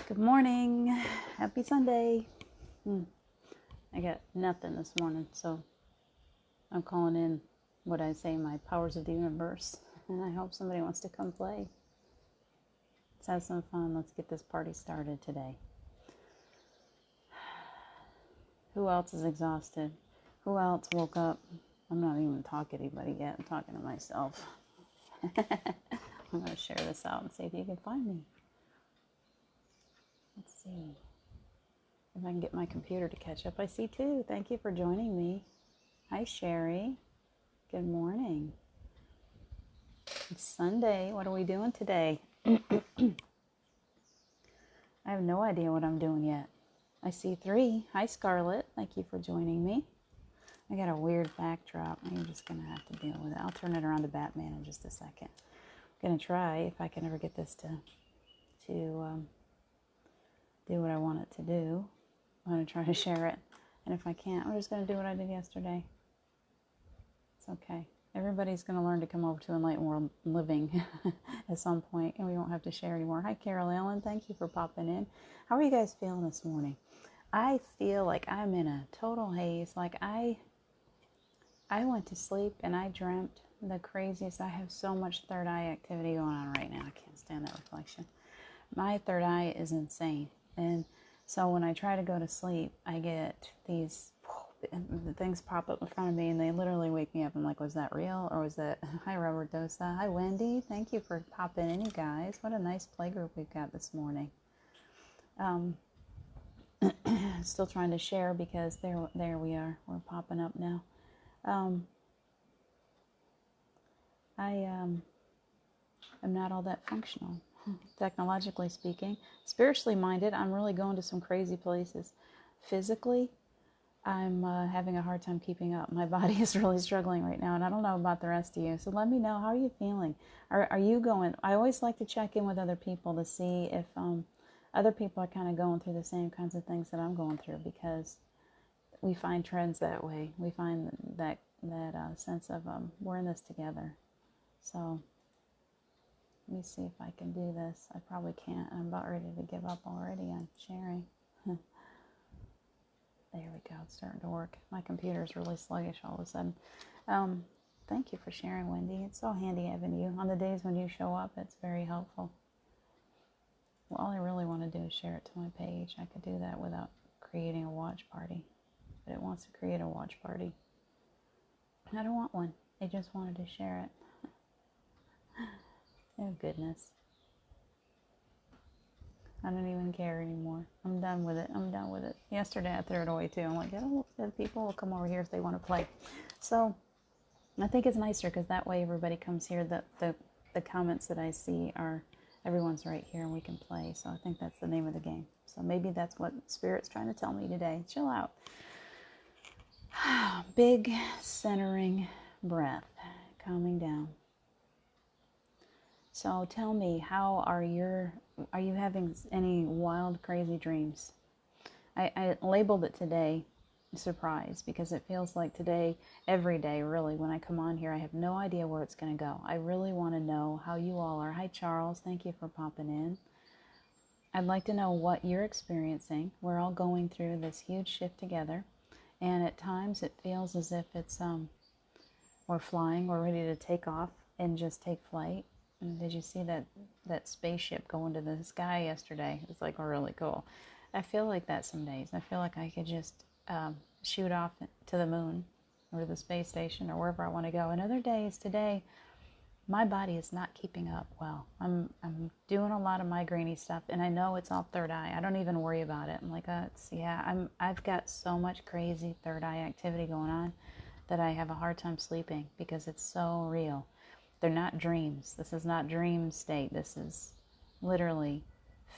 Good morning. Happy Sunday. I got nothing this morning, so I'm calling in what I say my powers of the universe. And I hope somebody wants to come play. Let's have some fun. Let's get this party started today. Who else is exhausted? Who else woke up? I'm not even talking to anybody yet. I'm talking to myself. I'm going to share this out and see if you can find me. Let's see if I can get my computer to catch up. I see two. Thank you for joining me. Hi, Sherry. Good morning. It's Sunday. What are we doing today? I have no idea what I'm doing yet. I see three. Hi, Scarlett. Thank you for joining me. I got a weird backdrop. I'm just going to have to deal with it. I'll turn it around to Batman in just a second. I'm going to try if I can ever get this to do what I want it to do. I'm going to try to share it. And if I can't, I'm just going to do what I did yesterday. It's okay. Everybody's going to learn to come over to Enlightened World Living at some point, and we won't have to share anymore. Hi, Carol Ellen. Thank you for popping in. How are you guys feeling this morning? I feel like I'm in a total haze. Like I went to sleep and I dreamt the craziest. I have so much third eye activity going on right now. I can't stand that reflection. My third eye is insane. And so when I try to go to sleep, I get these things pop up in front of me and they literally wake me up. I'm like, was that real or was that? Hi, Robert Dosa. Hi, Wendy. Thank you for popping in, you guys. What a nice playgroup we've got this morning. Still trying to share because there we are. We're popping up now. I'm not all that functional. Technologically speaking. Spiritually minded, I'm really going to some crazy places. Physically, I'm having a hard time keeping up. My body is really struggling right now, and I don't know about the rest of you. So let me know, how are you feeling? Are you going? I always like to check in with other people to see if other people are kind of going through the same kinds of things that I'm going through, because we find trends that way. We find that sense of we're in this together. So let me see if I can do this. I probably can't. I'm about ready to give up already on sharing. There we go. It's starting to work. My computer is really sluggish all of a sudden. Thank you for sharing, Wendy. It's so handy having you. On the days when you show up, it's very helpful. Well, all I really want to do is share it to my page. I could do that without creating a watch party. But it wants to create a watch party. I don't want one. I just wanted to share it. Oh, goodness. I don't even care anymore. I'm done with it. Yesterday I threw it away too. I'm like, oh, the people will come over here if they want to play. So I think it's nicer because that way everybody comes here. The comments that I see are, everyone's right here and we can play. So I think that's the name of the game. So maybe that's what Spirit's trying to tell me today. Chill out. Big centering breath, calming down. So tell me, how are you having any wild, crazy dreams? I labeled it today surprise, because it feels like today, every day really, when I come on here, I have no idea where it's going to go. I really want to know how you all are. Hi, Charles. Thank you for popping in. I'd like to know what you're experiencing. We're all going through this huge shift together, and at times it feels as if it's we're flying, we're ready to take off and just take flight. And did you see that spaceship go into the sky yesterday? It's like really cool. I feel like that some days. I feel like I could just shoot off to the moon or the space station or wherever I want to go. And other days, today, my body is not keeping up well. I'm doing a lot of migraine stuff, and I know it's all third eye. I don't even worry about it. I'm like, I've got so much crazy third eye activity going on that I have a hard time sleeping because it's so real. They're not dreams. This is not dream state. This is literally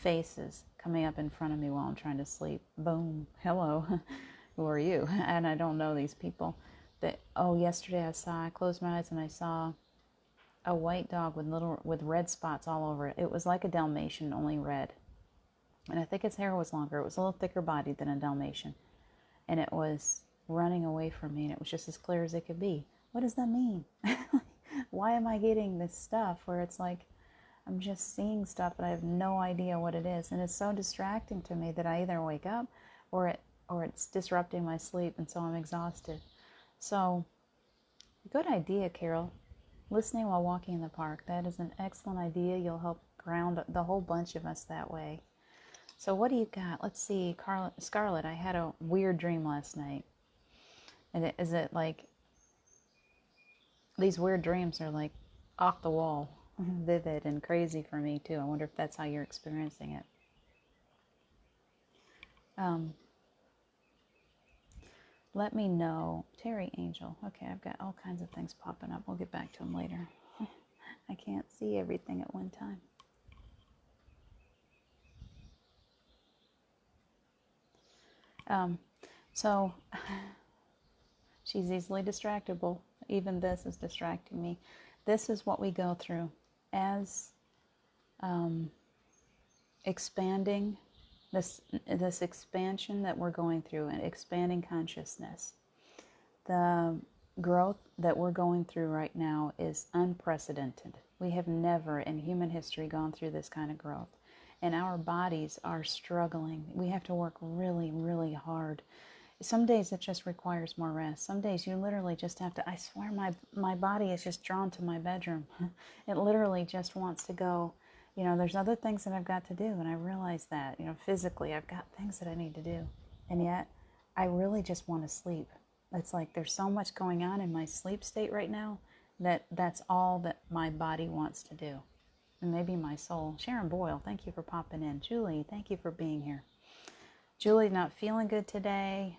faces coming up in front of me while I'm trying to sleep. Boom. Hello. Who are you? And I don't know these people. Yesterday I closed my eyes and I saw a white dog with red spots all over it. It was like a Dalmatian, only red. And I think its hair was longer. It was a little thicker bodied than a Dalmatian. And it was running away from me, and it was just as clear as it could be. What does that mean? Why am I getting this stuff where it's like I'm just seeing stuff, but I have no idea what it is. And it's so distracting to me that I either wake up or it's disrupting my sleep, and so I'm exhausted. So, good idea, Carol. Listening while walking in the park. That is an excellent idea. You'll help ground the whole bunch of us that way. So what do you got? Let's see. Scarlett, I had a weird dream last night. And is it like, these weird dreams are like off the wall, vivid and crazy for me too. I wonder if that's how you're experiencing it. Let me know. Terry Angel. Okay, I've got all kinds of things popping up. We'll get back to them later. I can't see everything at one time. So she's easily distractible. Even this is distracting me. This is what we go through as expanding this expansion that we're going through, and expanding consciousness. The growth that we're going through right now is unprecedented. We have never in human history gone through this kind of growth. And our bodies are struggling. We have to work really, really hard. Some days it just requires more rest. Some days you literally just have to, I swear my body is just drawn to my bedroom. It literally just wants to go. You know, there's other things that I've got to do, and I realize that, you know, physically I've got things that I need to do. And yet I really just want to sleep. It's like there's so much going on in my sleep state right now that's all that my body wants to do. And maybe my soul. Sharon Boyle, thank you for popping in. Julie, thank you for being here. Julie, not feeling good today.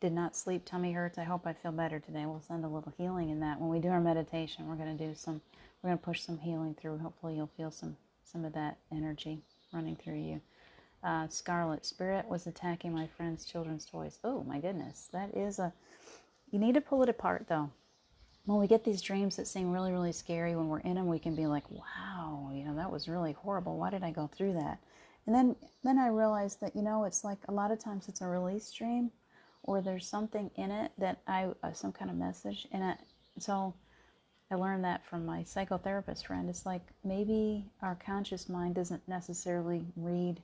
Did not sleep, tummy hurts. I hope I feel better today. We'll send a little healing in that. When we do our meditation, we're going to push some healing through. Hopefully you'll feel some of that energy running through you. Scarlet, spirit was attacking my friend's children's toys. Oh my goodness. That is you need to pull it apart though. When we get these dreams that seem really, really scary, when we're in them, we can be like, wow, you know, that was really horrible. Why did I go through that? And then I realized that, you know, it's like a lot of times it's a release dream, or there's something in it that some kind of message in it. So I learned that from my psychotherapist friend. It's like maybe our conscious mind doesn't necessarily read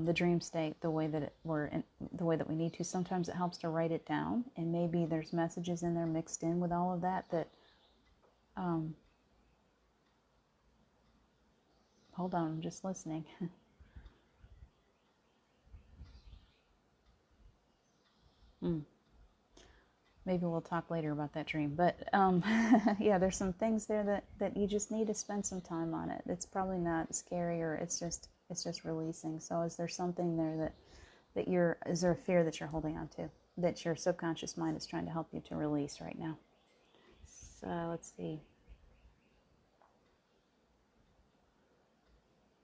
the dream state the way that the way that we need to. Sometimes it helps to write it down, and maybe there's messages in there mixed in with all of that. Hold on, I'm just listening. Maybe we'll talk later about that dream. But yeah, there's some things there that you just need to spend some time on it. It's probably not scary, or it's just releasing. So is there something there is there a fear that you're holding on to, that your subconscious mind is trying to help you to release right now? So let's see.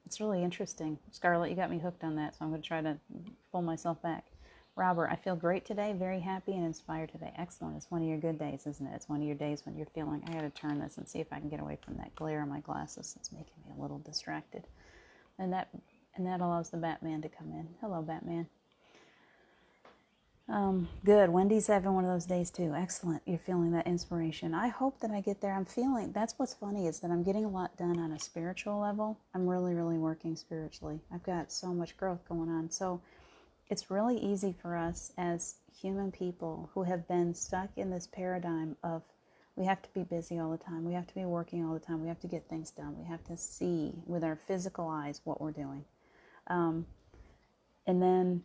It's really interesting. Scarlett, you got me hooked on that, so I'm going to try to pull myself back. Robert, I feel great today, very happy and inspired today. Excellent. It's one of your good days, isn't it? It's one of your days when you're feeling, I got to turn this and see if I can get away from that glare on my glasses. It's making me a little distracted. And that allows the Batman to come in. Hello, Batman. Good. Wendy's having one of those days too. Excellent. You're feeling that inspiration. I hope that I get there. That's what's funny, is that I'm getting a lot done on a spiritual level. I'm really, really working spiritually. I've got so much growth going on. So it's really easy for us as human people who have been stuck in this paradigm of, we have to be busy all the time. We have to be working all the time. We have to get things done. We have to see with our physical eyes what we're doing. And then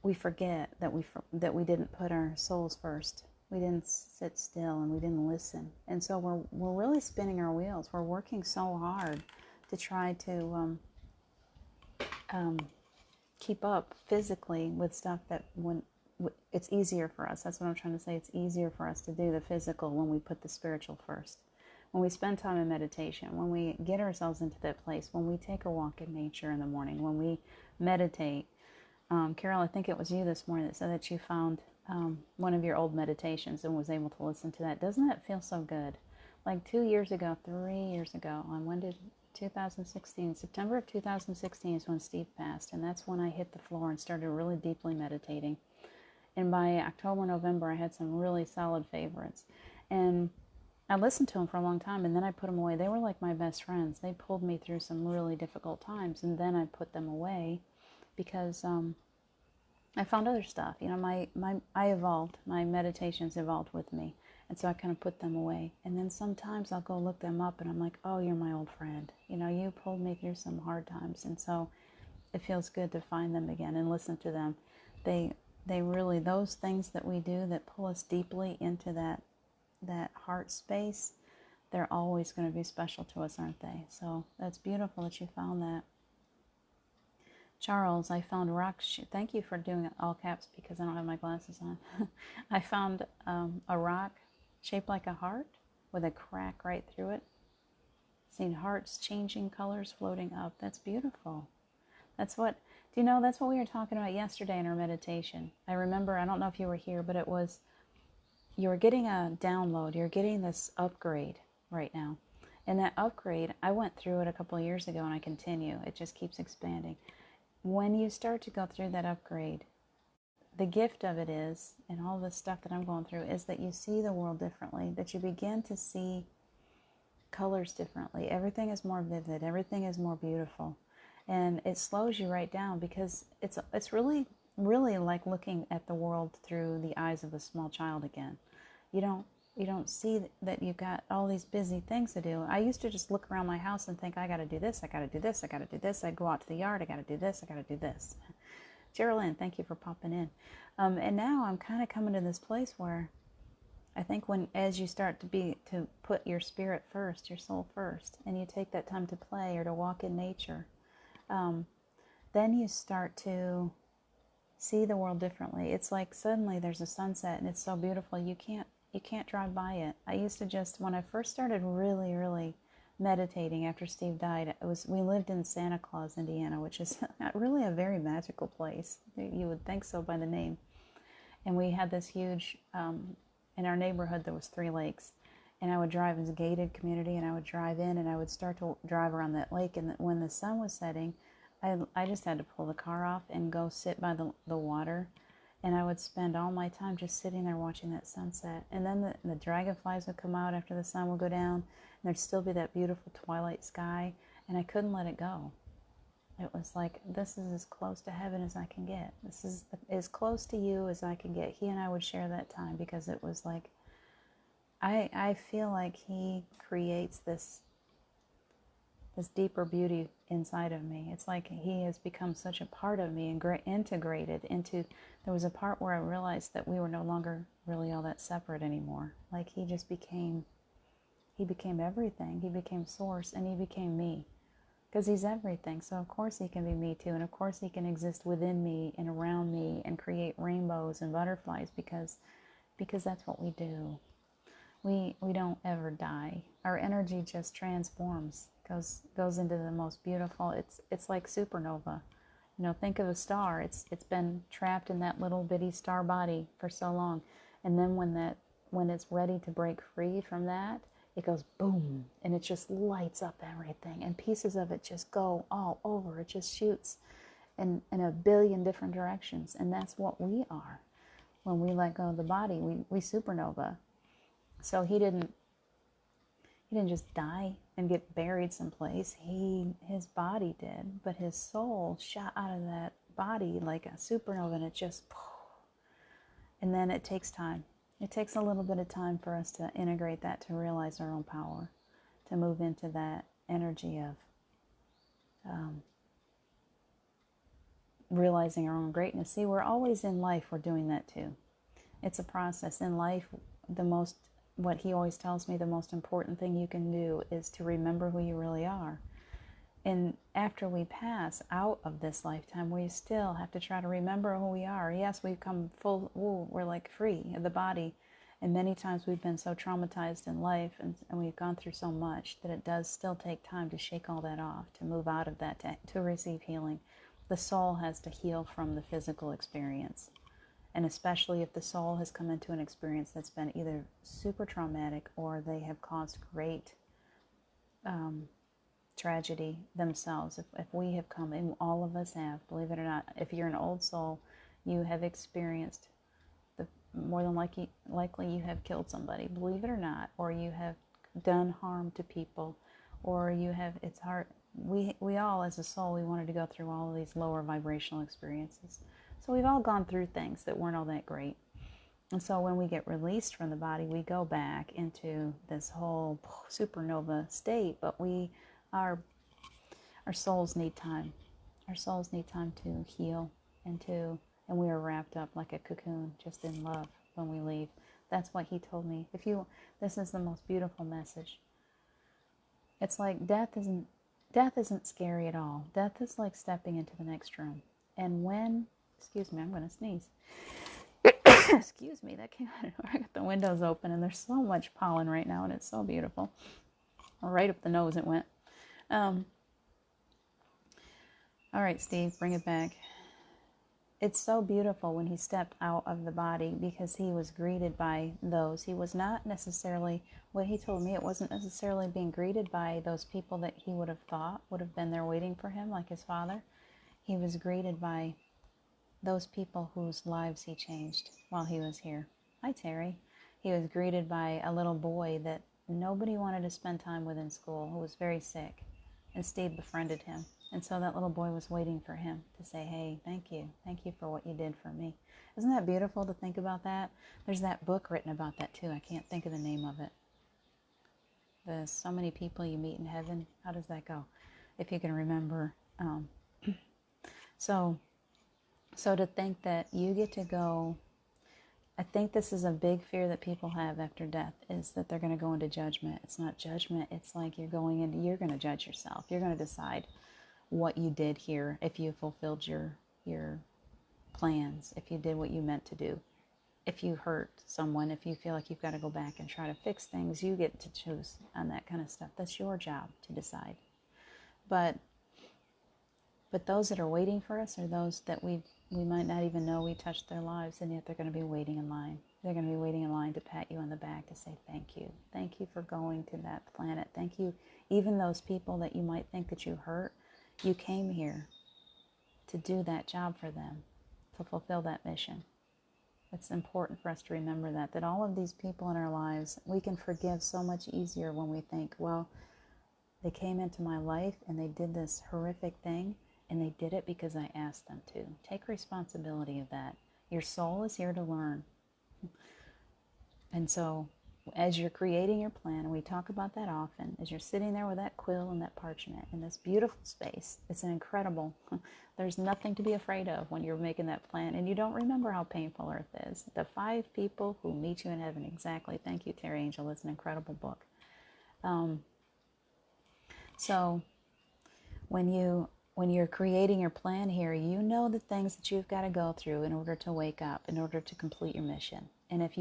we forget that we didn't put our souls first. We didn't sit still, and we didn't listen. And so we're really spinning our wheels. We're working so hard to try to keep up physically with stuff that when it's easier for us. That's what I'm trying to say. It's easier for us to do the physical when we put the spiritual first. When we spend time in meditation, when we get ourselves into that place, when we take a walk in nature in the morning, when we meditate. Carol, I think it was you this morning that said that you found one of your old meditations and was able to listen to that. Doesn't that feel so good? Like 3 years ago, on when did 2016, September of 2016 is when Steve passed, and that's when I hit the floor and started really deeply meditating. And by October, November, I had some really solid favorites. And I listened to them for a long time, and then I put them away. They were like my best friends. They pulled me through some really difficult times, and then I put them away because I found other stuff. You know, I evolved. My meditations evolved with me, and so I kind of put them away. And then sometimes I'll go look them up, and I'm like, oh, you're my old friend. You know, you pulled me through some hard times, and so it feels good to find them again and listen to them. They they really, those things that we do that pull us deeply into that heart space, they're always going to be special to us, aren't they? So that's beautiful that you found that. Charles, I found rocks. Thank you for doing it all caps because I don't have my glasses on. I found a rock shaped like a heart with a crack right through it. Seen hearts changing colors floating up. That's beautiful. That's what, do you know, that's what we were talking about yesterday in our meditation. I remember, I don't know if you were here, but it was, you were getting a download. You're getting this upgrade right now. And that upgrade, I went through it a couple of years ago and I continue. It just keeps expanding. When you start to go through that upgrade, the gift of it is, and all the stuff that I'm going through, is that you see the world differently, that you begin to see colors differently. Everything is more vivid. Everything is more beautiful. And it slows you right down because it's really, really like looking at the world through the eyes of a small child again. You don't see that you've got all these busy things to do. I used to just look around my house and think, I got to do this, I got to do this, I got to do this. I go out to the yard, I got to do this, I got to do this. Geraldine, thank you for popping in. And now I'm kind of coming to this place where I think as you start to put your spirit first, your soul first, and you take that time to play or to walk in nature, then you start to see the world differently. It's like suddenly there's a sunset and it's so beautiful you can't drive by it. I used to just, when I first started really, really meditating after Steve died, we lived in Santa Claus, Indiana, which is really a very magical place. You would think so by the name. And we had this huge, in our neighborhood there was 3 lakes. And I would drive, it was a gated community, and I would drive in and I would start to drive around that lake. And when the sun was setting, I just had to pull the car off and go sit by the water. And I would spend all my time just sitting there watching that sunset. And then the dragonflies would come out after the sun would go down. And there'd still be that beautiful twilight sky. And I couldn't let it go. It was like, this is as close to heaven as I can get. This is as close to you as I can get. He and I would share that time because it was like, I feel like he creates this deeper beauty inside of me. It's like he has become such a part of me and integrated into, there was a part where I realized that we were no longer really all that separate anymore. Like he became everything. He became source and he became me because he's everything. So of course he can be me too. And of course he can exist within me and around me and create rainbows and butterflies because that's what we do. We don't ever die. Our energy just transforms, goes into the most beautiful. It's like supernova. You know, think of a star. It's been trapped in that little bitty star body for so long, and then when it's ready to break free from that, it goes boom, and it just lights up everything, and pieces of it just go all over. It just shoots in a billion different directions, and that's what we are. When we let go of the body, we supernova. So he didn't just die and get buried someplace. His body did, but his soul shot out of that body like a supernova, and it just, and then it takes time. It takes a little bit of time for us to integrate that, to realize our own power, to move into that energy of realizing our own greatness. See, we're always in life, we're doing that too. It's a process. In life, what he always tells me, the most important thing you can do is to remember who you really are. And after we pass out of this lifetime, we still have to try to remember who we are. Yes, we've come we're like free of the body. And many times we've been so traumatized in life and we've gone through so much that it does still take time to shake all that off, to move out of that, to receive healing. The soul has to heal from the physical experience. And especially if the soul has come into an experience that's been either super traumatic or they have caused great tragedy themselves. If we have come, and all of us have, believe it or not, if you're an old soul, you have experienced more than likely you have killed somebody, believe it or not, or you have done harm to people, or you have, it's hard. We all, as a soul, we wanted to go through all of these lower vibrational experiences. So we've all gone through things that weren't all that great. And so when we get released from the body, we go back into this whole supernova state, but our souls need time. Our souls need time to heal and we are wrapped up like a cocoon, just in love when we leave. That's what he told me. This is the most beautiful message. It's like death isn't scary at all. Death is like stepping into the next room. And excuse me, I'm going to sneeze. Excuse me, that came out of nowhere. I got the windows open and there's so much pollen right now and it's so beautiful. Right up the nose it went. All right, Steve, bring it back. It's so beautiful when he stepped out of the body because he was greeted by those. He was not necessarily, what he told me, it wasn't necessarily being greeted by those people that he would have thought would have been there waiting for him, like his father. He was greeted by those people whose lives he changed while he was here. Hi, Terry. He was greeted by a little boy that nobody wanted to spend time with in school, who was very sick, and Steve befriended him. And so that little boy was waiting for him to say, hey, thank you for what you did for me. Isn't that beautiful to think about that? There's that book written about that too. I can't think of the name of it. The So Many People You Meet in Heaven. How does that go? If you can remember. So to think that you get to go, I think this is a big fear that people have after death, is that they're going to go into judgment. It's not judgment. It's like you're going to judge yourself. You're going to decide what you did here, if you fulfilled your plans, if you did what you meant to do, if you hurt someone, if you feel like you've got to go back and try to fix things, you get to choose on that kind of stuff. That's your job to decide. But those that are waiting for us are those that we might not even know we touched their lives, and yet they're going to be waiting in line. They're going to be waiting in line to pat you on the back, to say thank you. Thank you for going to that planet. Thank you. Even those people that you might think that you hurt, you came here to do that job for them, to fulfill that mission. It's important for us to remember that all of these people in our lives, we can forgive so much easier when we think, well, they came into my life and they did this horrific thing, and they did it because I asked them to. Take responsibility of that. Your soul is here to learn. And so as you're creating your plan, and we talk about that often, as you're sitting there with that quill and that parchment in this beautiful space, it's an incredible, there's nothing to be afraid of when you're making that plan, and you don't remember how painful Earth is. The 5 People Who Meet You in Heaven, exactly. Thank you, Terry Angel. It's an incredible book. So when you're creating your plan here, you know the things that you've got to go through in order to wake up, in order to complete your mission. And if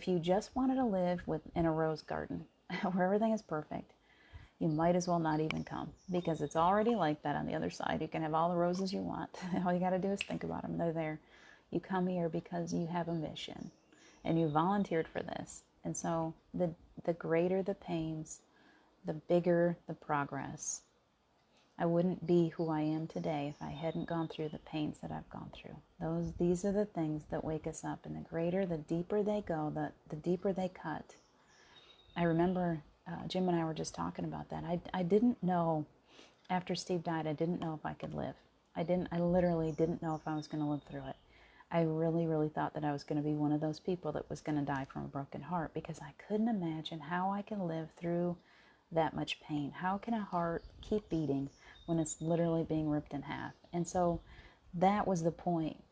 you just wanted to live in a rose garden where everything is perfect, you might as well not even come, because it's already like that on the other side. You can have all the roses you want. All you got to do is think about them. They're there. You come here because you have a mission and you volunteered for this. And so the greater the pains, the bigger the progress. I wouldn't be who I am today if I hadn't gone through the pains that I've gone through. These are the things that wake us up, and the deeper they go, the deeper they cut. I remember Jim and I were just talking about that. I didn't know, after Steve died, I didn't know if I could live. I literally didn't know if I was going to live through it. I really, really thought that I was going to be one of those people that was going to die from a broken heart, because I couldn't imagine how I can live through that much pain. How can a heart keep beating when it's literally being ripped in half? And so that was the point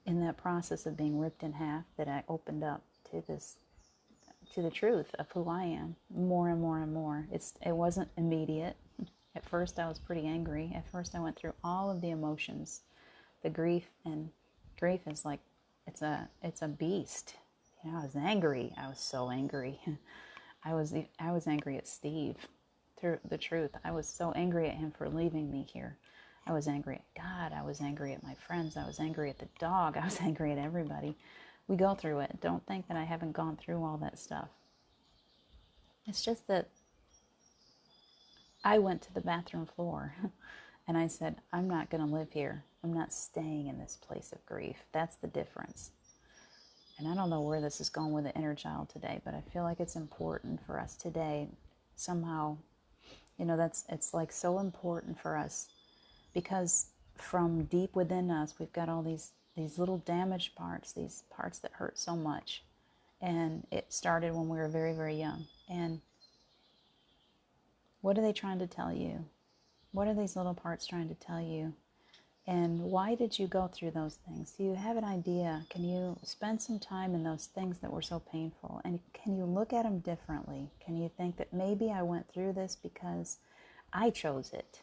in that process of being ripped in half, that I opened up to the truth of who I am more and more and more. It wasn't immediate. At first I was pretty angry. At first I went through all of the emotions, the grief, and grief is like, it's a beast. I was angry. I was so angry. I was angry at Steve. The truth, I was so angry at him for leaving me here. I was angry at God. I was angry at my friends. I was angry at the dog. I was angry at everybody. We go through it. Don't think that I haven't gone through all that stuff. It's just that I went to the bathroom floor and I said, I'm not going to live here. I'm not staying in this place of grief. That's the difference. And I don't know where this is going with the inner child today, but I feel like it's important for us today. Somehow, it's like so important for us, because from deep within us, we've got all these little damaged parts, these parts that hurt so much. And it started when we were very, very young. And what are they trying to tell you? What are these little parts trying to tell you? And why did you go through those things? Do you have an idea? Can you spend some time in those things that were so painful? And can you look at them differently? Can you think that maybe I went through this because I chose it?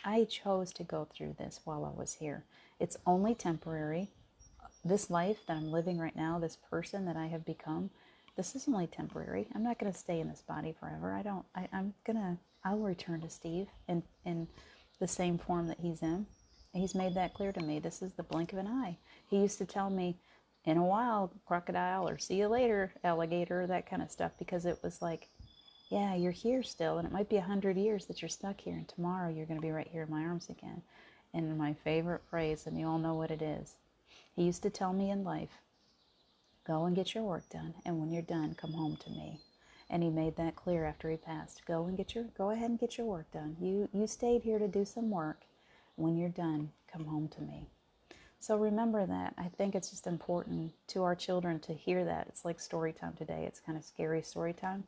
I chose to go through this while I was here. It's only temporary. This life that I'm living right now, this person that I have become, this is only temporary. I'm not going to stay in this body forever. I'll return to Steve in the same form that he's in. He's made that clear to me. This is the blink of an eye. He used to tell me, in a while, crocodile, or see you later, alligator, that kind of stuff, because it was like, yeah, you're here still, and it might be 100 years that you're stuck here, and tomorrow you're going to be right here in my arms again. And my favorite phrase, and you all know what it is, he used to tell me in life, go and get your work done, and when you're done, come home to me. And he made that clear after he passed. Go ahead and get your work done. You stayed here to do some work. When you're done, come home to me. So remember that. I think it's just important to our children to hear that. It's like story time today. It's kind of scary story time.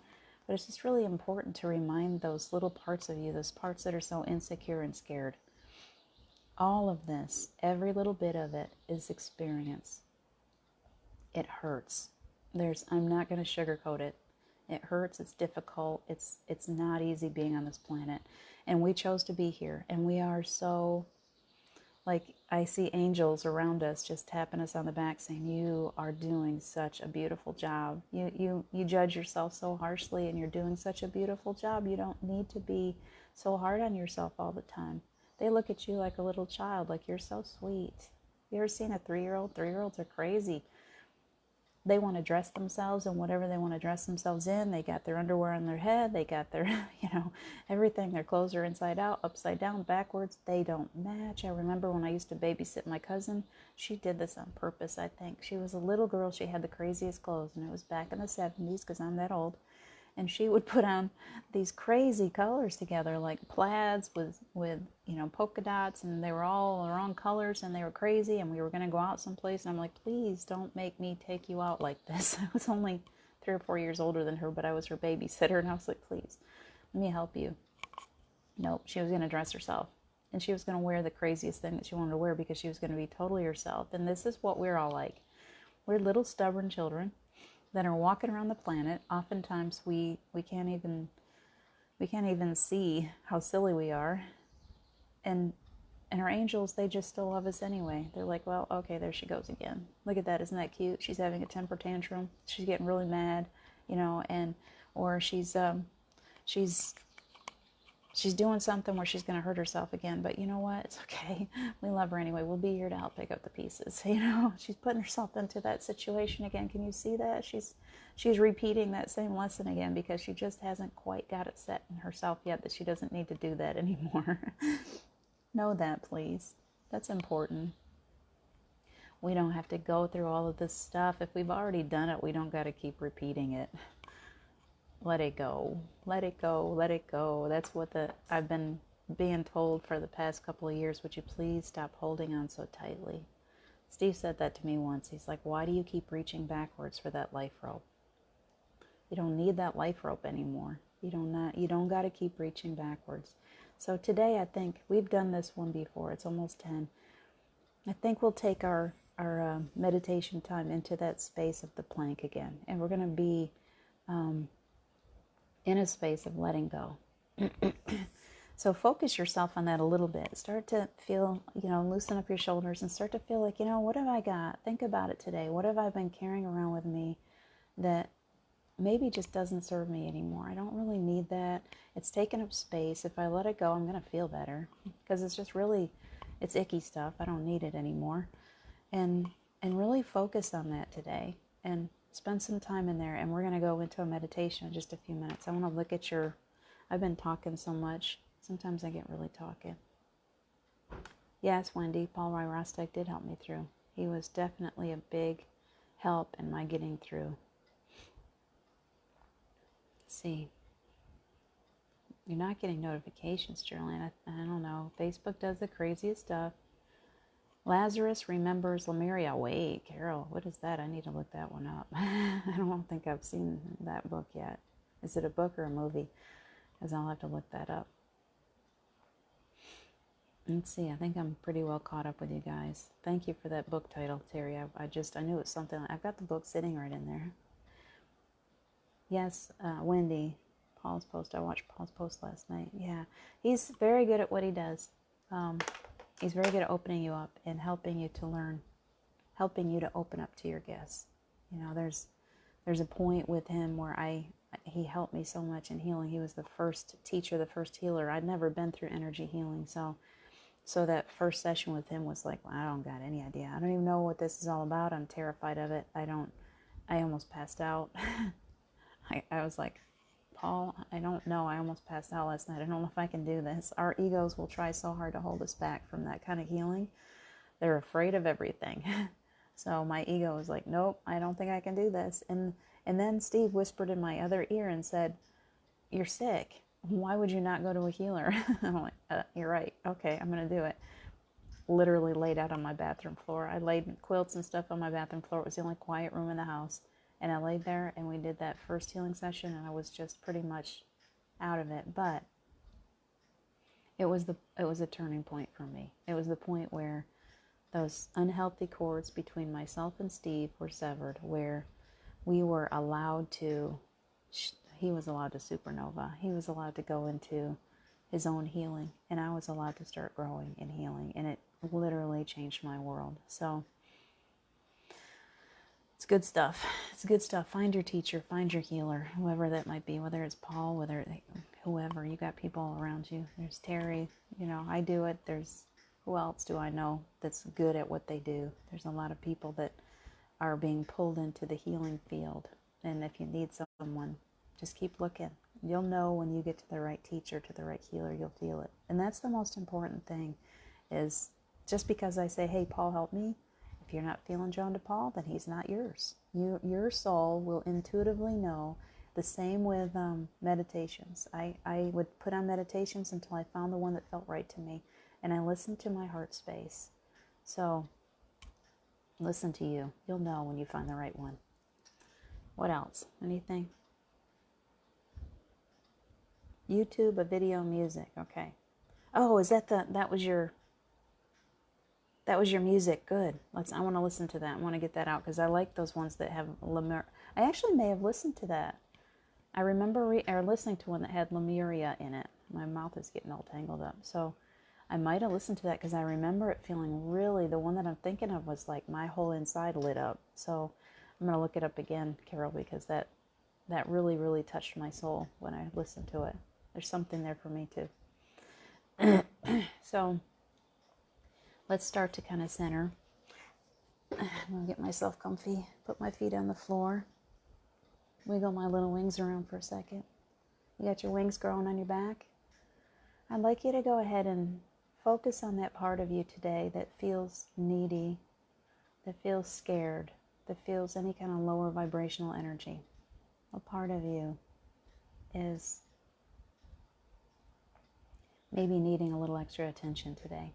But it's just really important to remind those little parts of you, those parts that are so insecure and scared. All of this, every little bit of it, is experience. It hurts. I'm not going to sugarcoat it. It hurts. It's difficult. It's not easy being on this planet. And we chose to be here. And we are so, like, I see angels around us just tapping us on the back saying, you are doing such a beautiful job. You judge yourself so harshly, and you're doing such a beautiful job. You don't need to be so hard on yourself all the time. They look at you like a little child, like you're so sweet. You ever seen a 3-year-old? 3-year-olds are crazy. They want to dress themselves in whatever they want to dress themselves in. They got their underwear on their head. They got their, everything. Their clothes are inside out, upside down, backwards. They don't match. I remember when I used to babysit my cousin, she did this on purpose, I think. She was a little girl. She had the craziest clothes, and it was back in the 70s, because I'm that old. And she would put on these crazy colors together, like plaids with polka dots, and they were all the wrong colors, and they were crazy, and we were going to go out someplace, and I'm like, please don't make me take you out like this. I was only 3 or 4 years older than her, but I was her babysitter, and I was like, please, let me help you. Nope, she was going to dress herself, and she was going to wear the craziest thing that she wanted to wear, because she was going to be totally herself. And this is what we're all like. We're little stubborn children that are walking around the planet. Oftentimes we can't even see how silly we are, and our angels, they just still love us anyway. They're like, well, okay, there she goes again. Look at that, isn't that cute? She's having a temper tantrum. She's getting really mad, or she's doing something where she's going to hurt herself again. But you know what? It's okay. We love her anyway. We'll be here to help pick up the pieces. She's putting herself into that situation again. Can you see that? She's repeating that same lesson again, because she just hasn't quite got it set in herself yet that she doesn't need to do that anymore. Know that, please. That's important. We don't have to go through all of this stuff. If we've already done it, we don't got to keep repeating it. Let it go. Let it go. Let it go. That's what I've been being told for the past couple of years. Would you please stop holding on so tightly? Steve said that to me once. He's like, why do you keep reaching backwards for that life rope? You don't need that life rope anymore. You don't got to keep reaching backwards. So today, I think we've done this one before. It's almost 10. I think we'll take our meditation time into that space of the plank again. And we're going to be in a space of letting go. So focus yourself on that a little bit. Start to feel, loosen up your shoulders and start to feel like, what have I got? Think about it today. What have I been carrying around with me that maybe just doesn't serve me anymore? I don't really need that. It's taking up space. If I let it go, I'm going to feel better, because it's just really, it's icky stuff. I don't need it anymore. And really focus on that today and spend some time in there. And we're going to go into a meditation in just a few minutes. I want to look at I've been talking so much. Sometimes I get really talking. Yes, Wendy, Paul Roy Rostek did help me through. He was definitely a big help in my getting through. Let's see. You're not getting notifications, Geraldine. I don't know. Facebook does the craziest stuff. Lazarus remembers Lemuria. Wait, Carol, what is that? I need to look that one up. I don't think I've seen that book yet. Is it a book or a movie? Because I'll have to look that up. Let's see. I think I'm pretty well caught up with you guys. Thank you for that book title, Terry. I knew it was something. I've got the book sitting right in there. Yes, Wendy. Paul's post. I watched Paul's post last night. Yeah, he's very good at what he does. He's very good at opening you up and helping you to learn, helping you to open up to your guests. You know, there's a point with him where he helped me so much in healing. He was the first teacher, the first healer. I'd never been through energy healing, so that first session with him was like, well, I don't got any idea. I don't even know what this is all about. I'm terrified of it. I almost passed out. I was like, Paul, I don't know. I almost passed out last night. I don't know if I can do this. Our egos will try so hard to hold us back from that kind of healing. They're afraid of everything. So my ego was like, nope, I don't think I can do this. And then Steve whispered in my other ear and said, you're sick. Why would you not go to a healer? I'm like, you're right. Okay, I'm going to do it. Literally laid out on my bathroom floor. I laid quilts and stuff on my bathroom floor. It was the only quiet room in the house. And I laid there and we did that first healing session and I was just pretty much out of it. But it was a turning point for me. It was the point where those unhealthy cords between myself and Steve were severed, where we were allowed to, he was allowed to supernova. He was allowed to go into his own healing and I was allowed to start growing and healing. And it literally changed my world. So it's good stuff. It's good stuff. Find your teacher, find your healer, whoever that might be, whether it's Paul, whoever. You got people around you. There's Terry, I do it. Who else do I know that's good at what they do? There's a lot of people that are being pulled into the healing field. And if you need someone, just keep looking. You'll know when you get to the right teacher, to the right healer, you'll feel it. And that's the most important thing, is just because I say, hey, Paul, help me, if you're not feeling drawn to Paul, then he's not yours. Your soul will intuitively know. The same with meditations. I would put on meditations until I found the one that felt right to me. And I listened to my heart space. So listen to you. You'll know when you find the right one. What else? Anything? YouTube, a video, music. Okay. Oh, is that was your music? Good. I want to listen to that. I want to get that out because I like those ones that have Lemuria. I actually may have listened to that. I remember listening to one that had Lemuria in it. My mouth is getting all tangled up. So I might have listened to that because I remember it feeling really, the one that I'm thinking of was like my whole inside lit up. So I'm going to look it up again, Carol, because that really, really touched my soul when I listened to it. There's something there for me too. So let's start to kind of center. I'm going to get myself comfy, put my feet on the floor, wiggle my little wings around for a second. You got your wings growing on your back? I'd like you to go ahead and focus on that part of you today that feels needy, that feels scared, that feels any kind of lower vibrational energy. What part of you is maybe needing a little extra attention today?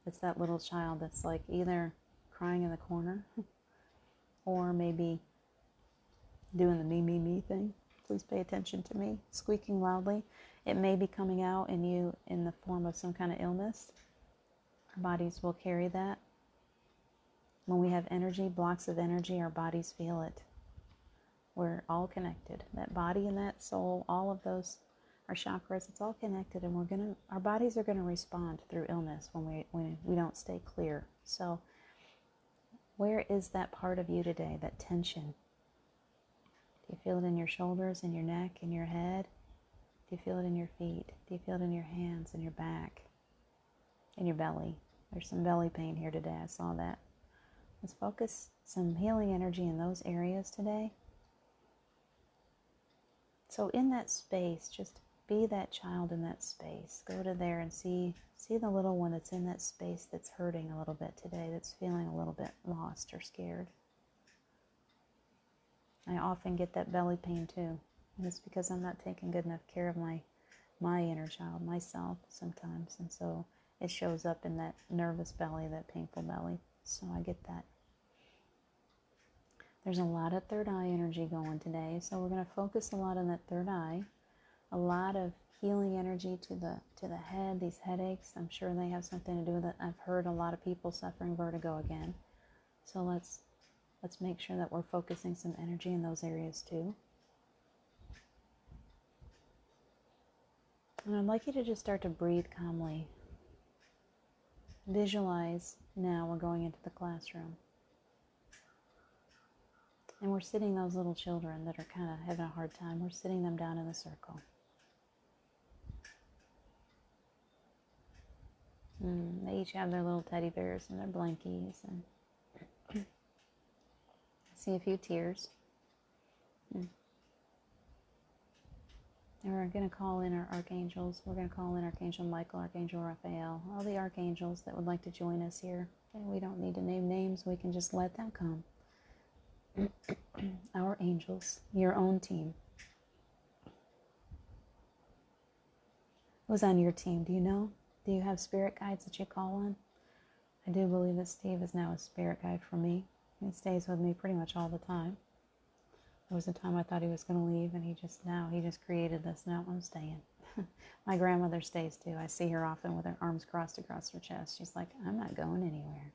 It's that little child that's like either crying in the corner or maybe doing the me thing. Please pay attention to me, squeaking loudly. It may be coming out in you in the form of some kind of illness. Our bodies will carry that. When we have energy, blocks of energy, our bodies feel it. We're all connected. That body and that soul, all of those, our chakras, it's all connected, and our bodies are gonna respond through illness when we don't stay clear. So where is that part of you today, that tension? Do you feel it in your shoulders, in your neck, in your head? Do you feel it in your feet? Do you feel it in your hands, in your back, in your belly? There's some belly pain here today. I saw that. Let's focus some healing energy in those areas today. So in that space, just be that child in that space. Go to there and see the little one that's in that space that's hurting a little bit today, that's feeling a little bit lost or scared. I often get that belly pain too. And it's because I'm not taking good enough care of my inner child, myself sometimes. And so it shows up in that nervous belly, that painful belly. So I get that. There's a lot of third eye energy going today. So we're going to focus a lot on that third eye. A lot of healing energy to the head, these headaches. I'm sure they have something to do with it. I've heard a lot of people suffering vertigo again. So let's make sure that we're focusing some energy in those areas too. And I'd like you to just start to breathe calmly. Visualize now we're going into the classroom. And we're sitting those little children that are kind of having a hard time. We're sitting them down in a circle. They each have their little teddy bears and their blankies. And I see a few tears. And we're going to call in our archangels. We're going to call in Archangel Michael, Archangel Raphael, all the archangels that would like to join us here. And we don't need to name names. We can just let them come. Our angels, your own team. Who's on your team? Do you know? Do you have spirit guides that you call on? I do believe that Steve is now a spirit guide for me. He stays with me pretty much all the time. There was a time I thought he was going to leave, and he just created this. Now I'm staying. My grandmother stays too. I see her often with her arms crossed across her chest. She's like, I'm not going anywhere.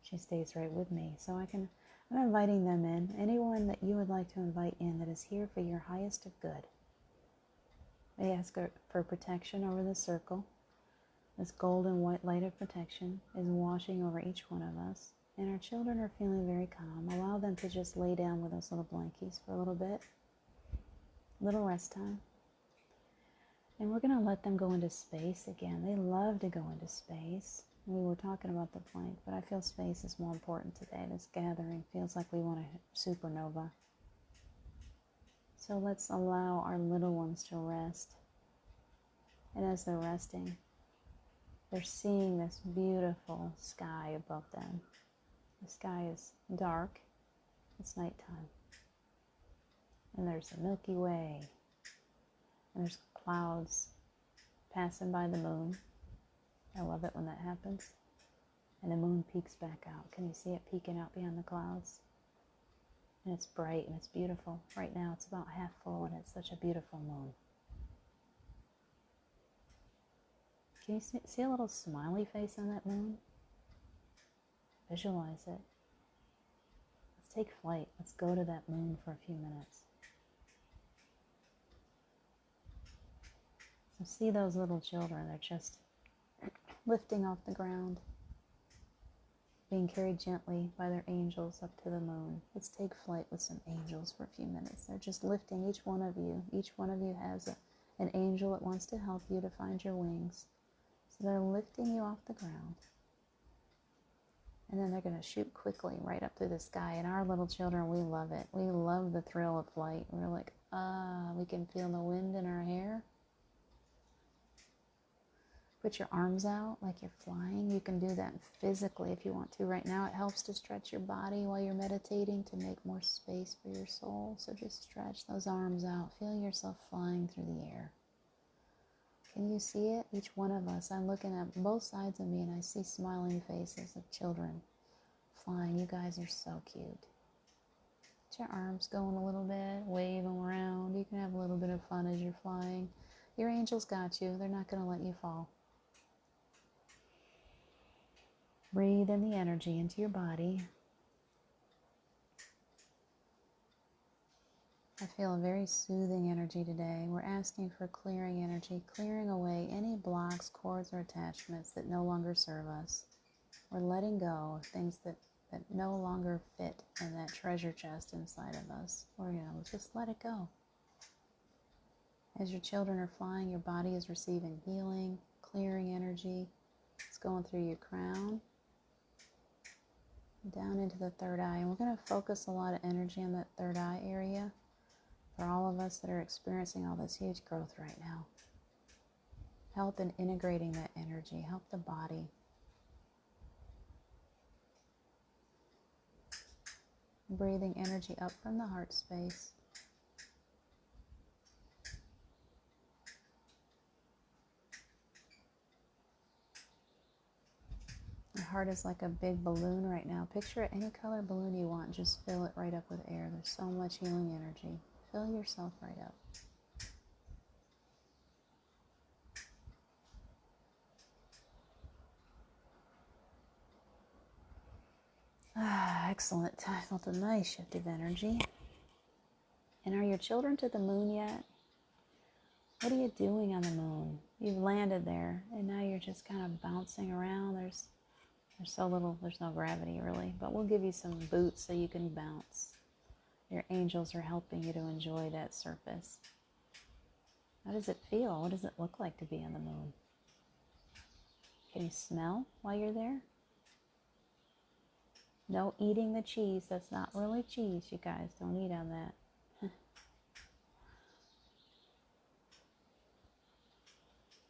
She stays right with me. So I'm inviting them in. Anyone that you would like to invite in that is here for your highest of good. They ask for protection over the circle. This golden white light of protection is washing over each one of us. And our children are feeling very calm. Allow them to just lay down with those little blankies for a little bit. Little rest time. And we're going to let them go into space again. They love to go into space. We were talking about the plank, but I feel space is more important today. This gathering feels like we want a supernova. So let's allow our little ones to rest. And as they're resting, they're seeing this beautiful sky above them. The sky is dark. It's nighttime. And there's the Milky Way. And there's clouds passing by the moon. I love it when that happens. And the moon peeks back out. Can you see it peeking out beyond the clouds? And it's bright and it's beautiful. Right now it's about half full and it's such a beautiful moon. Can you see a little smiley face on that moon? Visualize it. Let's take flight. Let's go to that moon for a few minutes. So see those little children. They're just lifting off the ground, being carried gently by their angels up to the moon. Let's take flight with some angels for a few minutes. They're just lifting each one of you. Each one of you has an angel that wants to help you to find your wings. So they're lifting you off the ground. And then they're going to shoot quickly right up through the sky. And our little children, we love it. We love the thrill of flight. We're like, we can feel the wind in our hair. Put your arms out like you're flying. You can do that physically if you want to. Right now, it helps to stretch your body while you're meditating to make more space for your soul. So just stretch those arms out. Feel yourself flying through the air. Can you see it? Each one of us. I'm looking at both sides of me and I see smiling faces of children flying. You guys are so cute. Get your arms going a little bit. Wave them around. You can have a little bit of fun as you're flying. Your angels got you. They're not going to let you fall. Breathe in the energy into your body. I feel a very soothing energy today. We're asking for clearing energy, clearing away any blocks, cords, or attachments that no longer serve us. We're letting go of things that no longer fit in that treasure chest inside of us. We're going to just let it go. As your children are flying, your body is receiving healing, clearing energy. It's going through your crown, down into the third eye. And we're going to focus a lot of energy on that third eye area. For all of us that are experiencing all this huge growth right now. Help in integrating that energy. Help the body. breathing energy up from the heart space. Your heart is like a big balloon right now. Picture any color balloon you want. Just fill it right up with air. There's so much healing energy. Fill yourself right up. Ah, excellent. I felt a nice shift of energy. And are your children to the moon yet? What are you doing on the moon? You've landed there, and now you're just kind of bouncing around. There's so little, there's no gravity really, but we'll give you some boots so you can bounce. Your angels are helping you to enjoy that surface. How does it feel? What does it look like to be on the moon? Can you smell while you're there? No eating the cheese. That's not really cheese, you guys. Don't eat on that.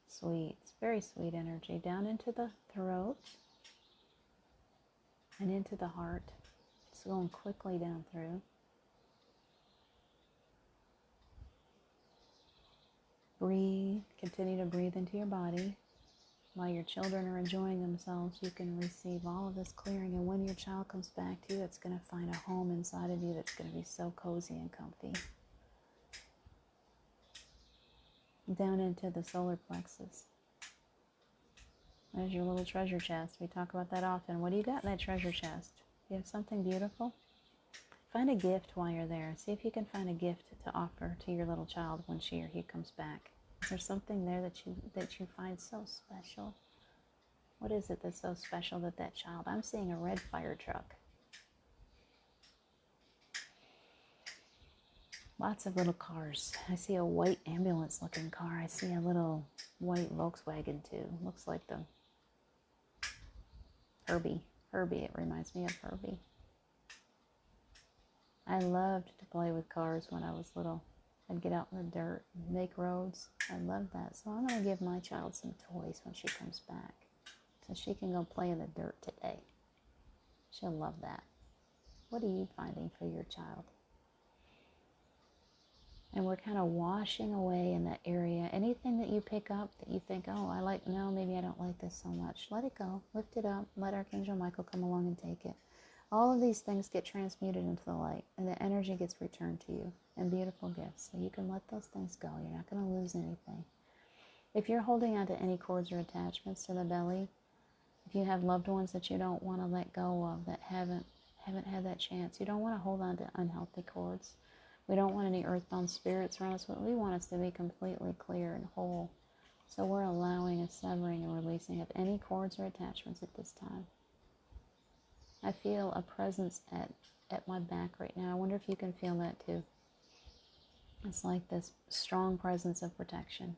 Sweet. It's very sweet energy. Down into the throat and into the heart. It's going quickly down through. Breathe. Continue to breathe into your body. While your children are enjoying themselves, you can receive all of this clearing. And when your child comes back to you, it's going to find a home inside of you that's going to be so cozy and comfy. Down into the solar plexus. There's your little treasure chest. We talk about that often. What do you got in that treasure chest? Do you have something beautiful? Find a gift while you're there. See if you can find a gift to offer to your little child when she or he comes back. Is there something there that you find so special? What is it that's so special that child? I'm seeing a red fire truck. Lots of little cars. I see a white ambulance looking car. I see a little white Volkswagen too. Looks like the Herbie. It reminds me of Herbie. I loved to play with cars when I was little. I'd get out in the dirt, make roads. I love that. So I'm going to give my child some toys when she comes back, so she can go play in the dirt today. She'll love that. What are you finding for your child? And we're kind of washing away in that area. Anything that you pick up that you think, oh, I like, no, maybe I don't like this so much. Let it go. Lift it up. Let Archangel Michael come along and take it. All of these things get transmuted into the light, and the energy gets returned to you in beautiful gifts. So you can let those things go. You're not going to lose anything. If you're holding on to any cords or attachments to the belly, if you have loved ones that you don't want to let go of, that haven't had that chance, you don't want to hold on to unhealthy cords. We don't want any earthbound spirits around us, but we want us to be completely clear and whole. So we're allowing a severing and releasing of any cords or attachments at this time. I feel a presence at my back right now. I wonder if you can feel that too. It's like this strong presence of protection.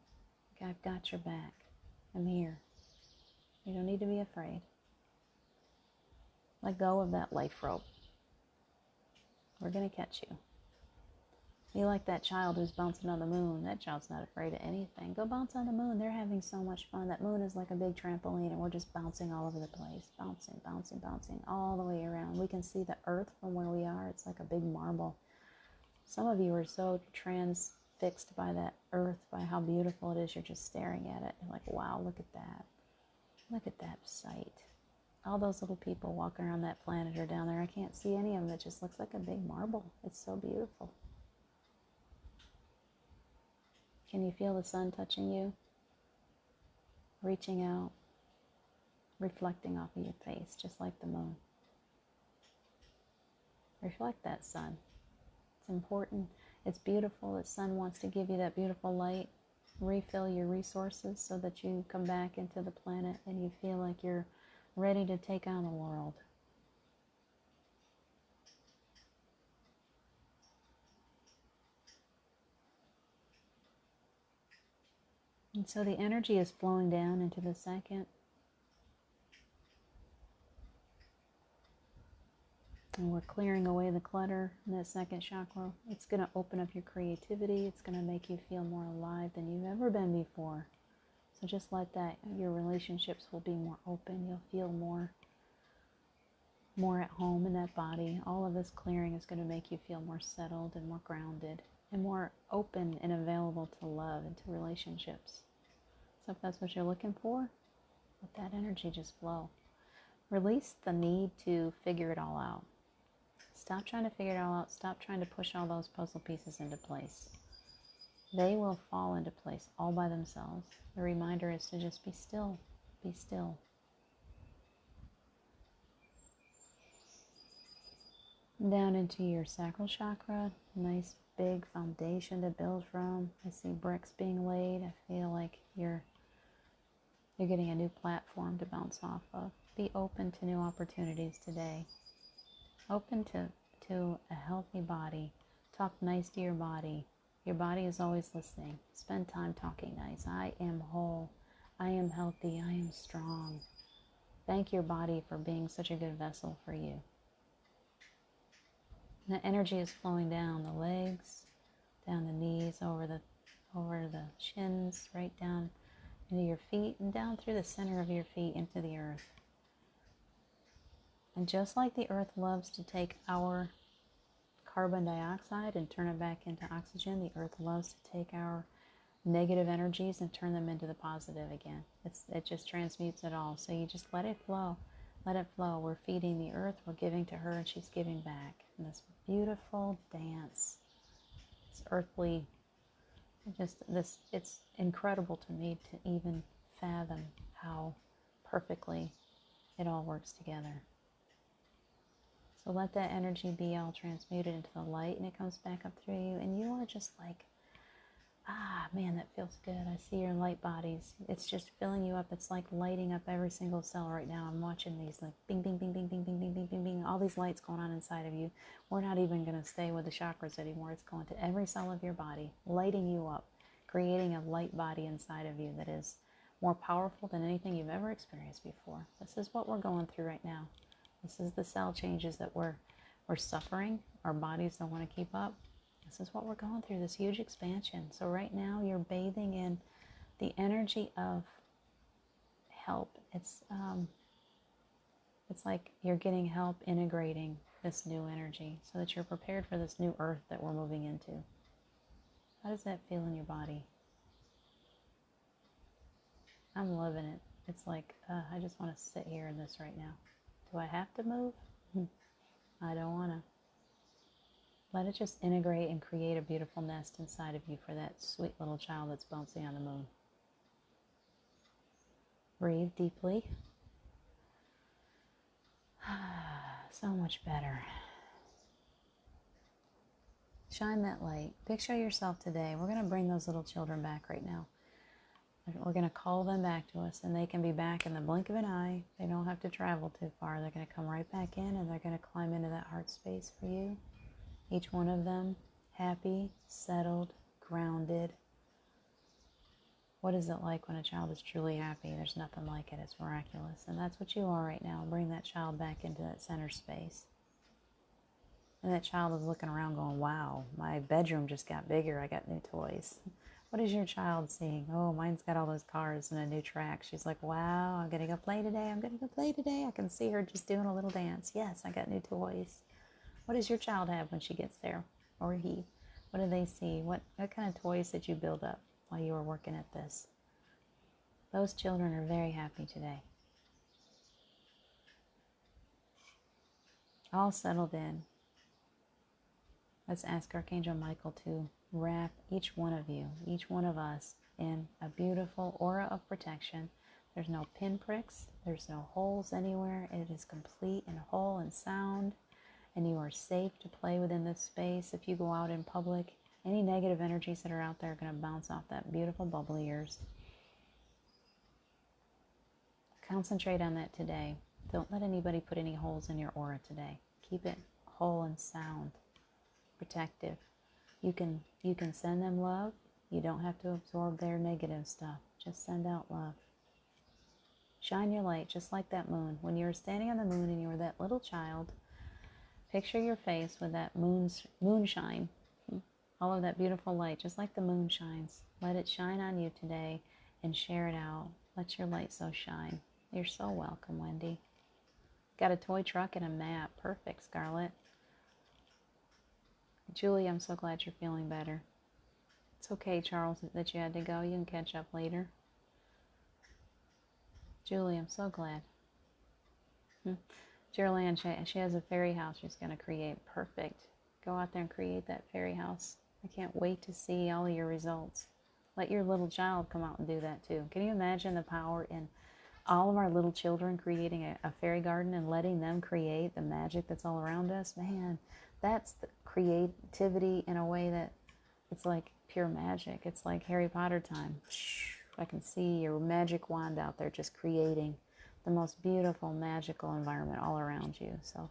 Okay, I've got your back. I'm here. You don't need to be afraid. Let go of that life rope. We're going to catch you. Be like that child who's bouncing on the moon. That child's not afraid of anything. Go bounce on the moon. They're having so much fun. That moon is like a big trampoline, and we're just bouncing all over the place. Bouncing, bouncing, bouncing all the way around. We can see the earth from where we are. It's like a big marble. Some of you are so transfixed by that earth, by how beautiful it is. You're just staring at it. You're like, wow, look at that. Look at that sight. All those little people walking around that planet are down there. I can't see any of them. It just looks like a big marble. It's so beautiful. Can you feel the sun touching you? Reaching out, reflecting off of your face, just like the moon. Reflect that sun. It's important. It's beautiful. The sun wants to give you that beautiful light. Refill your resources so that you come back into the planet and you feel like you're ready to take on the world. And so the energy is flowing down into the second. And we're clearing away the clutter in that second chakra. It's going to open up your creativity. It's going to make you feel more alive than you've ever been before. So just like that, your relationships will be more open. You'll feel more more at home in that body. All of this clearing is going to make you feel more settled and more grounded and more open and available to love and to relationships. So if that's what you're looking for, let that energy just flow. Release the need to figure it all out. Stop trying to figure it all out. Stop trying to push all those puzzle pieces into place. They will fall into place all by themselves. The reminder is to just be still. Be still. Down into your sacral chakra. Nice big foundation to build from. I see bricks being laid. I feel like you're getting a new platform to bounce off of. Be open to new opportunities today. Open to a healthy body. Talk nice to your body. Your body is always listening. Spend time talking nice. I am whole. I am healthy. I am strong. Thank your body for being such a good vessel for you. The energy is flowing down the legs, down the knees, over the shins, right down into your feet, and down through the center of your feet into the earth. And just like the earth loves to take our carbon dioxide and turn it back into oxygen, the earth loves to take our negative energies and turn them into the positive again. It just transmutes it all. So you just let it flow. Let it flow. We're feeding the earth. We're giving to her, and she's giving back. And this beautiful dance, this earthly, it's incredible to me to even fathom how perfectly it all works together. So let that energy be all transmuted into the light, and it comes back up through you, and you are just like, man, that feels good. I see your light bodies. It's just filling you up. It's like lighting up every single cell right now. I'm watching these like bing, bing, bing, bing, bing, bing, bing, bing, bing, bing. All these lights going on inside of you. We're not even going to stay with the chakras anymore. It's going to every cell of your body, lighting you up, creating a light body inside of you that is more powerful than anything you've ever experienced before. This is what we're going through right now. This is the cell changes that we're suffering. Our bodies don't want to keep up. This is what we're going through, this huge expansion. So right now you're bathing in the energy of help. It's like you're getting help integrating this new energy so that you're prepared for this new earth that we're moving into. How does that feel in your body? I'm loving it. It's like, I just want to sit here in this right now. Do I have to move? I don't want to. Let it just integrate and create a beautiful nest inside of you for that sweet little child that's bouncing on the moon. Breathe deeply. So much better. Shine that light. Picture yourself today. We're going to bring those little children back right now. We're going to call them back to us, and they can be back in the blink of an eye. They don't have to travel too far. They're going to come right back in, and they're going to climb into that heart space for you. Each one of them happy, settled, grounded. What is it like when a child is truly happy? There's nothing like it. It's miraculous. And that's what you are right now. Bring that child back into that center space. And that child is looking around going, wow, my bedroom just got bigger. I got new toys. What is your child seeing? Oh, mine's got all those cars and a new track. She's like, wow, I'm going to go play today. I'm going to go play today. I can see her just doing a little dance. Yes, I got new toys. What does your child have when she gets there? Or he? What do they see? What kind of toys did you build up while you were working at this? Those children are very happy today. All settled in. Let's ask Archangel Michael to wrap each one of you, each one of us, in a beautiful aura of protection. There's no pinpricks. There's no holes anywhere. It is complete and whole and sound. And you are safe to play within this space. If you go out in public, any negative energies that are out there are going to bounce off that beautiful bubbly ears. Concentrate on that today. Don't let anybody put any holes in your aura today. Keep it whole and sound, protective. You can send them love. You don't have to absorb their negative stuff. Just send out love. Shine your light just like that moon. When you were standing on the moon and you were that little child, picture your face with that moonshine, all of that beautiful light, just like the moon shines. Let it shine on you today and share it out. Let your light so shine. You're so welcome, Wendy. Got a toy truck and a map. Perfect, Scarlett. Julie, I'm so glad you're feeling better. It's okay, Charles, that you had to go. You can catch up later. Julie, I'm so glad. Geraldine, she has a fairy house she's going to create. Perfect. Go out there and create that fairy house. I can't wait to see all of your results. Let your little child come out and do that too. Can you imagine the power in all of our little children creating a fairy garden and letting them create the magic that's all around us? Man, that's the creativity in a way that it's like pure magic. It's like Harry Potter time. I can see your magic wand out there just creating the most beautiful, magical environment all around you. So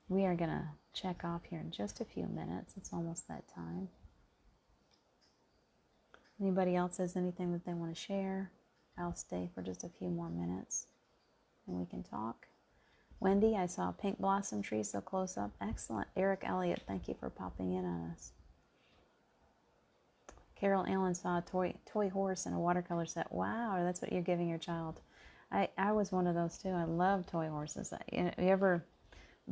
we are going to check off here in just a few minutes. It's almost that time. Anybody else has anything that they want to share? I'll stay for just a few more minutes and we can talk. Wendy, I saw a pink blossom tree so close up. Excellent. Eric Elliott, thank you for popping in on us. Carol Allen saw a toy horse and a watercolor set. Wow, that's what you're giving your child. I was one of those too. I love toy horses. You ever,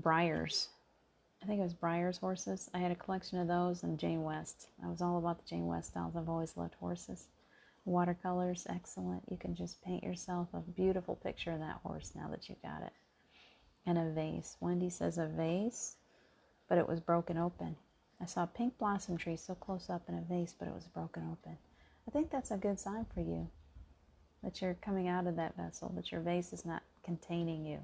Breyers, I think it was Breyers horses. I had a collection of those and Jane West. I was all about the Jane West styles. I've always loved horses. Watercolors, excellent. You can just paint yourself a beautiful picture of that horse now that you've got it. And a vase. Wendy says a vase, but it was broken open. I saw a pink blossom tree so close up in a vase, but it was broken open. I think that's a good sign for you, that you're coming out of that vessel, that your vase is not containing you.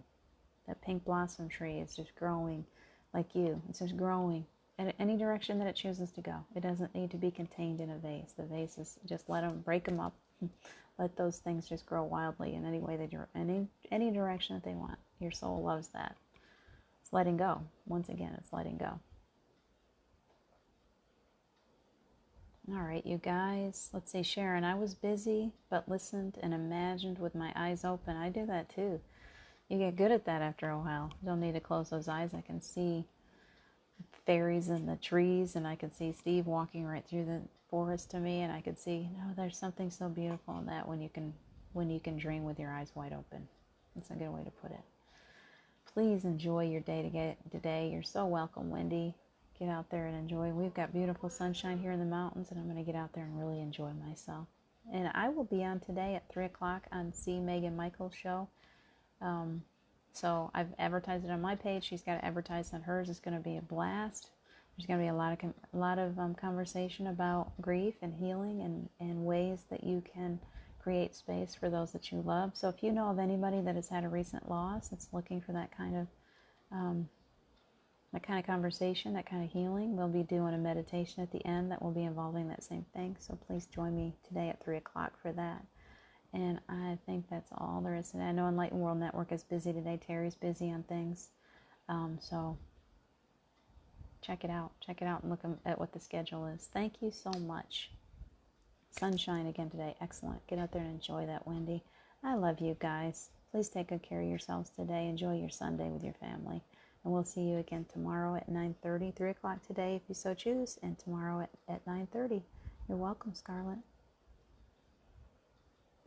That pink blossom tree is just growing like you. It's just growing in any direction that it chooses to go. It doesn't need to be contained in a vase. The vase is just break them up. Let those things just grow wildly in any way any direction that they want. Your soul loves that. It's letting go. Once again, it's letting go. All right, you guys. Let's see, Sharon. I was busy, but listened and imagined with my eyes open. I do that too. You get good at that after a while. You don't need to close those eyes. I can see fairies in the trees, and I can see Steve walking right through the forest to me, and I could see, there's something so beautiful in that when you can dream with your eyes wide open. That's a good way to put it. Please enjoy your day today. You're so welcome, Wendy. Get out there and enjoy. We've got beautiful sunshine here in the mountains, and I'm going to get out there and really enjoy myself. And I will be on today at 3 o'clock on C. Megan Michael's show. So I've advertised it on my page. She's got it advertised on hers. It's going to be a blast. There's going to be a lot of conversation about grief and healing and ways that you can create space for those that you love. So if you know of anybody that has had a recent loss that's looking for that kind of conversation, that kind of healing, we'll be doing a meditation at the end that will be involving that same thing. So please join me today at 3 o'clock for that. And I think that's all there is today. I know Enlightened World Network is busy today. Terry's busy on things. So check it out. Check it out and look at what the schedule is. Thank you so much. Sunshine again today. Excellent. Get out there and enjoy that, Wendy. I love you guys. Please take good care of yourselves today. Enjoy your Sunday with your family. And we'll see you again tomorrow at 9:30, 3 o'clock today if you so choose, and tomorrow at 9:30. You're welcome, Scarlett.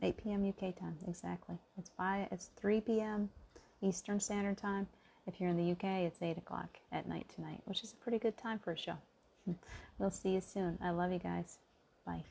8 p.m. UK time, exactly. It's 3 p.m. Eastern Standard Time. If you're in the UK, it's 8 o'clock at night tonight, which is a pretty good time for a show. We'll see you soon. I love you guys. Bye.